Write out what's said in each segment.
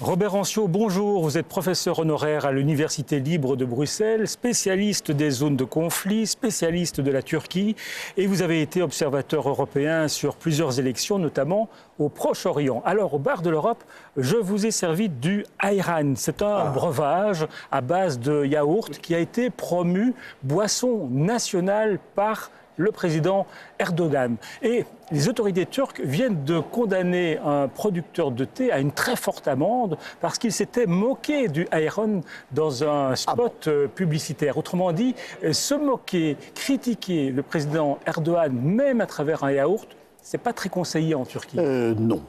Robert Ancio, bonjour. Vous êtes professeur honoraire à l'Université libre de Bruxelles, spécialiste des zones de conflit, spécialiste de la Turquie, et vous avez été observateur européen sur plusieurs élections, notamment au Proche-Orient. Alors, au bar de l'Europe, je vous ai servi du ayran. C'est un breuvage à base de yaourt qui a été promu boisson nationale par le président Erdogan. Et les autorités turques viennent de condamner un producteur de thé à une très forte amende parce qu'il s'était moqué du ayran dans un spot publicitaire. Autrement dit, se moquer, critiquer le président Erdogan, même à travers un yaourt, c'est pas très conseillé en Turquie. Non.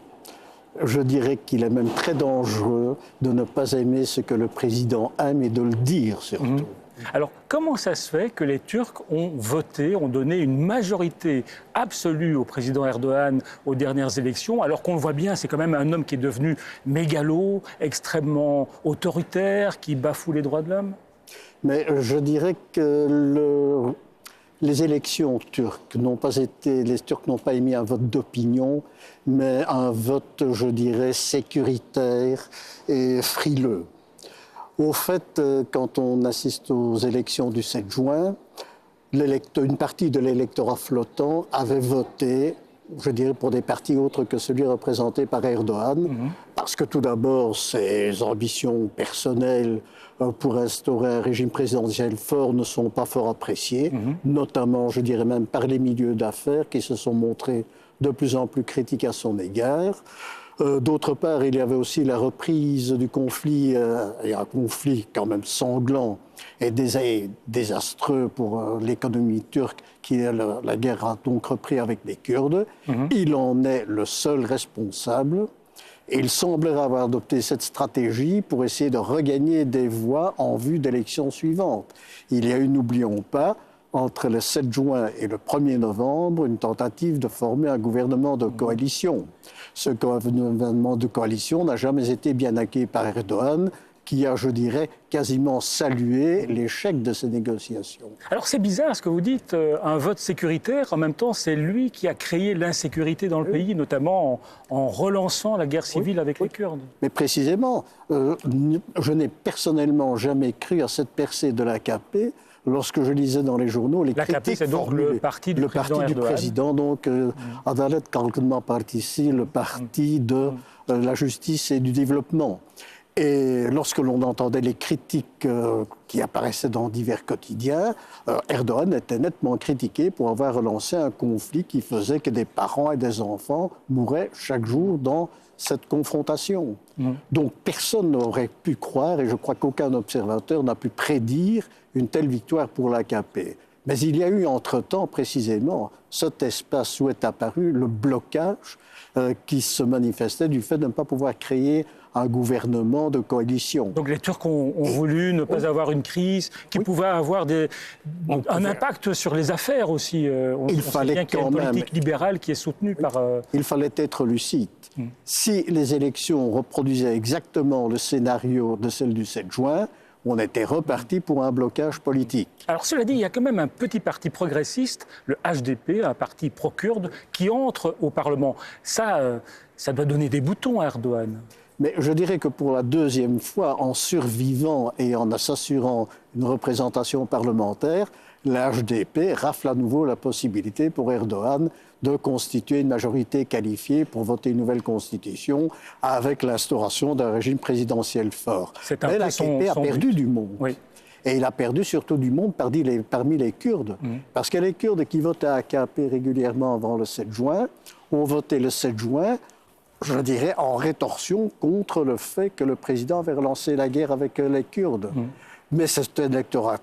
Je dirais qu'il est même très dangereux de ne pas aimer ce que le président aime et de le dire surtout. Alors, comment ça se fait que les Turcs ont voté, ont donné une majorité absolue au président Erdogan aux dernières élections, alors qu'on le voit bien, c'est quand même un homme qui est devenu mégalo, extrêmement autoritaire, qui bafoue les droits de l'homme? Mais je dirais que les élections turques n'ont pas été, les Turcs n'ont pas émis un vote d'opinion, mais un vote, je dirais, sécuritaire et frileux. Au fait, quand on assiste aux élections du 7 juin, une partie de l'électorat flottant avait voté, je dirais, pour des partis autres que celui représenté par Erdogan, parce que tout d'abord, ses ambitions personnelles pour instaurer un régime présidentiel fort ne sont pas fort appréciées, notamment, je dirais même, par les milieux d'affaires qui se sont montrés de plus en plus critiques à son égard. D'autre part, il y avait aussi la reprise du conflit, et un conflit quand même sanglant et désastreux pour l'économie turque, la guerre a donc repris avec les Kurdes. Il en est le seul responsable. Et il semblerait avoir adopté cette stratégie pour essayer de regagner des voix en vue d'élections suivantes. Il y a eu, n'oublions pas, entre le 7 juin et le 1er novembre, une tentative de former un gouvernement de coalition. Ce gouvernement de coalition n'a jamais été bien accueilli par Erdogan, qui a, je dirais, quasiment salué l'échec de ces négociations. Alors c'est bizarre ce que vous dites, un vote sécuritaire, en même temps c'est lui qui a créé l'insécurité dans le pays, notamment en relançant la guerre civile avec les Kurdes. Mais précisément, je n'ai personnellement jamais cru à cette percée de l'AKP. Lorsque je lisais dans les journaux, les critiques c'est donc le parti du président, donc Adalet Kalkınma Partisi, le parti de la justice et du développement. Et lorsque l'on entendait les critiques qui apparaissaient dans divers quotidiens, Erdogan était nettement critiqué pour avoir relancé un conflit qui faisait que des parents et des enfants mouraient chaque jour dans cette confrontation. Donc personne n'aurait pu croire, et je crois qu'aucun observateur n'a pu prédire une telle victoire pour l'AKP. Mais il y a eu entre-temps, précisément, cet espace où est apparu le blocage qui se manifestait du fait de ne pas pouvoir créer un gouvernement de coalition. Donc les Turcs ont voulu ne pas avoir une crise qui pouvait avoir un impact sur les affaires aussi. Il fallait sait bien qu'il y a une politique libérale qui est soutenue par... Il fallait être lucide. Si les élections reproduisaient exactement le scénario de celle du 7 juin, on était reparti pour un blocage politique. Alors cela dit, il y a quand même un petit parti progressiste, le HDP, un parti pro-kurde, qui entre au Parlement. Ça doit donner des boutons à Erdogan. Mais je dirais que pour la deuxième fois, en survivant et en s'assurant une représentation parlementaire, la HDP rafle à nouveau la possibilité pour Erdogan de constituer une majorité qualifiée pour voter une nouvelle constitution avec l'instauration d'un régime présidentiel fort. Mais l'AKP a perdu du monde. Oui. Et il a perdu surtout du monde parmi les Kurdes. Parce que les Kurdes qui votaient à AKP régulièrement avant le 7 juin ont voté le 7 juin, je dirais, en rétorsion contre le fait que le président avait relancé la guerre avec les Kurdes. Mais cet électorat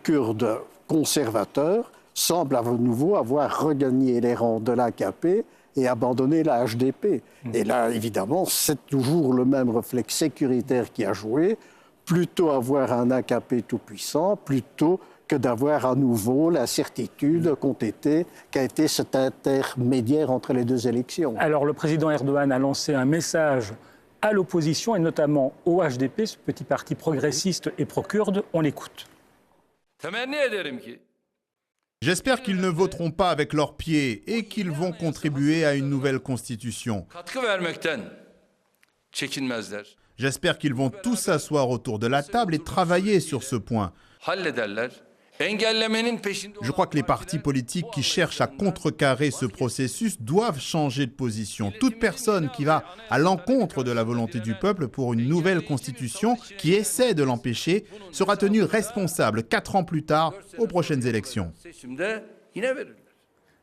kurde conservateur semble à nouveau avoir regagné les rangs de l'AKP et abandonné la HDP. Et là, évidemment, c'est toujours le même réflexe sécuritaire qui a joué, plutôt avoir un AKP tout-puissant, plutôt que d'avoir à nouveau la certitude qu'a été cet intermédiaire entre les deux élections. Alors le président Erdogan a lancé un message à l'opposition et notamment au HDP, ce petit parti progressiste et pro-kurde. On l'écoute. J'espère qu'ils ne voteront pas avec leurs pieds et qu'ils vont contribuer à une nouvelle constitution. J'espère qu'ils vont tous s'asseoir autour de la table et travailler sur ce point. Je crois que les partis politiques qui cherchent à contrecarrer ce processus doivent changer de position. Toute personne qui va à l'encontre de la volonté du peuple pour une nouvelle constitution, qui essaie de l'empêcher, sera tenue responsable 4 ans plus tard aux prochaines élections.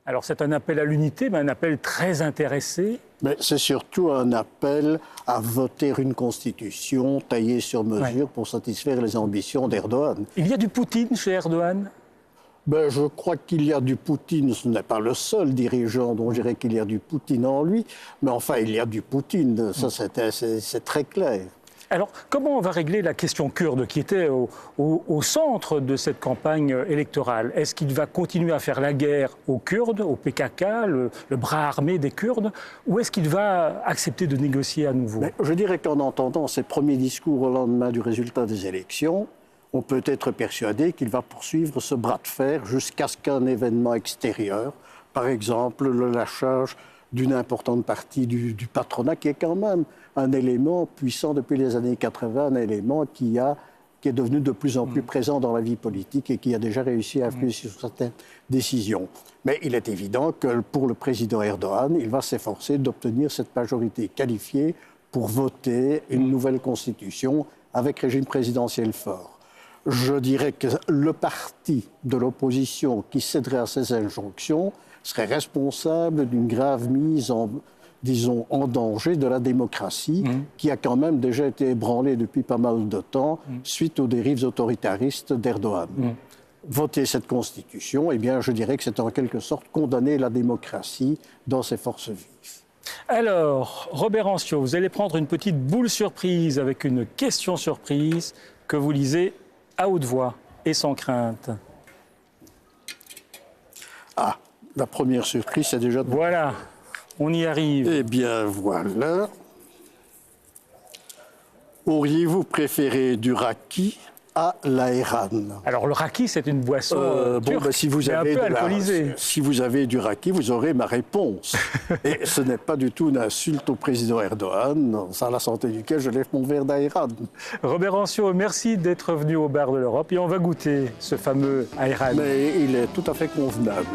Alors c'est un appel à l'unité, mais un appel très intéressé. Mais c'est surtout un appel à voter une constitution taillée sur mesure pour satisfaire les ambitions d'Erdogan. Il y a du Poutine chez Erdogan? Ben, je crois qu'il y a du Poutine, ce n'est pas le seul dirigeant dont je dirais qu'il y a du Poutine en lui, mais enfin il y a du Poutine, ça c'est très clair. Alors, comment on va régler la question kurde qui était au centre de cette campagne électorale? Est-ce qu'il va continuer à faire la guerre aux Kurdes, au PKK, le bras armé des Kurdes, ou est-ce qu'il va accepter de négocier à nouveau? Mais je dirais qu'en entendant ses premiers discours au lendemain du résultat des élections, on peut être persuadé qu'il va poursuivre ce bras de fer jusqu'à ce qu'un événement extérieur, par exemple le lâchage d'une importante partie du patronat, qui est quand même un élément puissant depuis les années 80, un élément qui est devenu de plus en plus présent dans la vie politique et qui a déjà réussi à influer sur certaines décisions. Mais il est évident que pour le président Erdogan, il va s'efforcer d'obtenir cette majorité qualifiée pour voter une nouvelle constitution avec régime présidentiel fort. Je dirais que le parti de l'opposition qui céderait à ces injonctions serait responsable d'une grave mise en danger de la démocratie, qui a quand même déjà été ébranlée depuis pas mal de temps suite aux dérives autoritaristes d'Erdogan. Voter cette constitution, eh bien, je dirais que c'est en quelque sorte condamner la démocratie dans ses forces vives. Alors, Robert Anciaux, vous allez prendre une petite boule surprise avec une question surprise que vous lisez à haute voix et sans crainte. Ah, la première surprise, c'est déjà... Voilà, on y arrive. Eh bien, voilà. Auriez-vous préféré du raki à l'ayran? Alors, le raki, c'est une boisson turque, si vous mais un avez peu alcoolisée. si vous avez du raki, vous aurez ma réponse. Et ce n'est pas du tout une insulte au président Erdogan, sans la santé duquel je lève mon verre d'ayran. Robert Anciaux, merci d'être venu au bar de l'Europe et on va goûter ce fameux ayran. Mais il est tout à fait convenable.